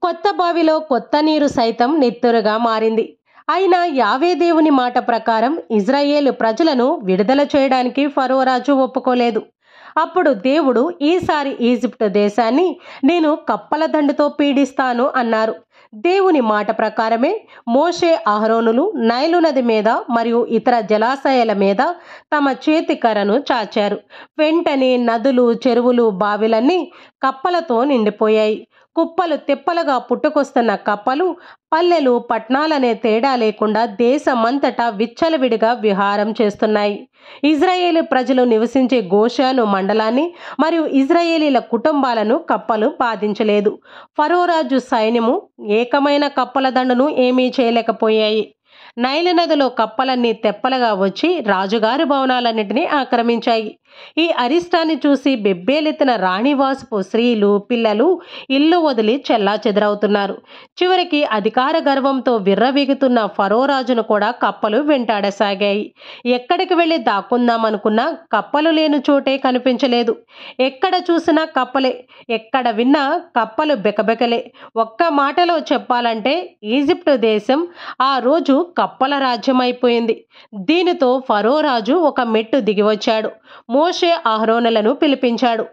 కొత్త బావిలో కొత్త నీరు సైతం నెత్తురుగా మారింది. అయినా యావే దేవుని మాట ప్రకారం ఇజ్రాయేలు ప్రజలను విడుదల చేయడానికి ఫరో రాజు ఒప్పుకోలేదు. అప్పుడు దేవుడు ఈసారి ఈజిప్ట్ దేశాన్ని నేను కప్పల దండుతో పీడిస్తాను అన్నారు. దేవుని మాట ప్రకారమే మోషే అహరోనులు నైలు నది మీద మరియు ఇతర జలాశయాల మీద తమ చేతి కర్రను చాచారు. వెంటనే నదులు, చెరువులు, బావిలన్నీ కప్పలతో నిండిపోయాయి. కుప్పలు తిప్పలుగా పుట్టుకొస్తున్న కప్పలు పల్లెలు, పట్నాలనే తేడా లేకుండా దేశమంతటా విచ్చలవిడిగా విహారం చేస్తున్నాయి. ఇజ్రాయేలు ప్రజలు నివసించే గోషాను మండలాన్ని మరియు ఇజ్రాయేలీల కుటుంబాలను కప్పలు బాధించలేదు. ఫరో రాజు సైన్యము ఏకమైన కప్పల దండును ఏమీ చేయలేకపోయాయి. నైలు నదిలో కప్పలన్నీ తెప్పలుగా వచ్చి రాజుగారి భవనాలన్నింటినీ ఆక్రమించాయి. ఈ అరిష్టాన్ని చూసి బెబ్బేలెత్తిన రాణివాసపు స్త్రీలు, పిల్లలు ఇల్లు వదిలి చెల్లాచెదరవుతున్నారు. చివరికి అధికార గర్వంతో విర్రవీగుతున్న ఫరో రాజును కూడా కప్పలు వెంటాడసాగాయి. ఎక్కడికి వెళ్ళి దాక్కుందామనుకున్నా కప్పలు లేని చోటే కనిపించలేదు. ఎక్కడ చూసినా కప్పలే, ఎక్కడ విన్నా కప్పలు బెకబెకలే. ఒక్క మాటలో చెప్పాలంటే ఈజిప్టు దేశం ఆ రోజు కప్పల రాజ్యం అయిపోయింది. దీనితో ఫరో రాజు ఒక మెట్టు దిగివచ్చాడు. మోషే అహరోనులను పిలిపించాడు.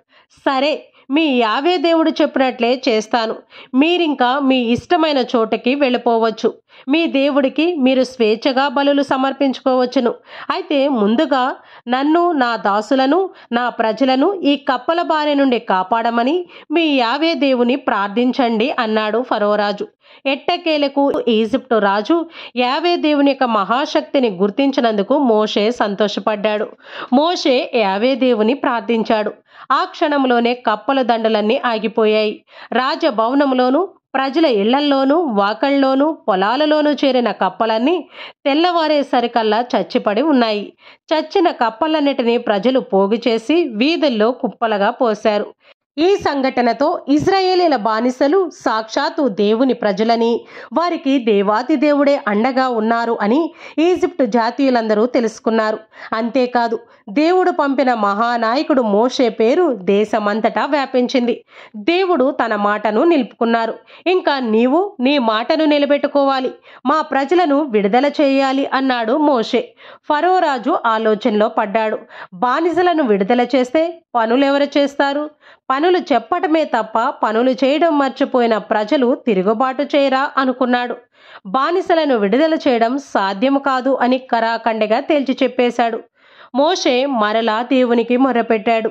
సరే, మీ యావే దేవుడు చెప్పినట్లే చేస్తాను. మీరింకా మీ ఇష్టమైన చోటకి వెళ్ళిపోవచ్చు. మీ దేవుడికి మీరు స్వేచ్ఛగా బలులు సమర్పించుకోవచ్చును. అయితే ముందుగా నన్ను, నా దాసులను, నా ప్రజలను ఈ కప్పల బారి నుండి కాపాడమని మీ యావే దేవుని ప్రార్థించండి అన్నాడు ఫరోరాజు. ఎట్టకేలకు ఈజిప్టు రాజు యావే దేవుని యొక్క మహాశక్తిని గుర్తించినందుకు మోషే సంతోషపడ్డాడు. మోషే యావే దేవుని ప్రార్థించాడు. ఆ క్షణంలోనే కప్పల దండలన్నీ ఆగిపోయాయి. రాజభవనంలోనూ, ప్రజల ఇళ్లల్లోనూ, వాకళ్లోనూ, పొలాలలోనూ చేరిన కప్పలన్నీ తెల్లవారేసరికల్లా చచ్చిపడి ఉన్నాయి. చచ్చిన కప్పలన్నిటినీ ప్రజలు పోగు చేసి వీధుల్లో కుప్పలుగా పోశారు. ఈ సంఘటనతో ఇజ్రాయేలీల బానిసలు సాక్షాత్తు దేవుని ప్రజలని, వారికి దేవాతి దేవుడే అండగా ఉన్నారు అని ఈజిప్టు జాతీయులందరూ తెలుసుకున్నారు. అంతేకాదు, దేవుడు పంపిన మహానాయకుడు మోషే పేరు దేశమంతటా వ్యాపించింది. దేవుడు తన మాటను నిలుపుకున్నారు. ఇంకా నీవు నీ మాటను నిలబెట్టుకోవాలి, మా ప్రజలను విడుదల చేయాలి అన్నాడు మోషే. ఫరో రాజు ఆలోచనలో పడ్డాడు. బానిసలను విడుదల చేస్తే పనులెవరు చేస్తారు? పనులు చెప్పటమే తప్ప పనులు చేయడం మర్చిపోయిన ప్రజలు తిరుగుబాటు చేయరా అనుకున్నాడు. బానిసలను విడుదల చేయడం సాధ్యం కాదు అని కరాఖండిగా తేల్చి చెప్పేశాడు. మోషే మరలా దేవునికి మొరపెట్టాడు.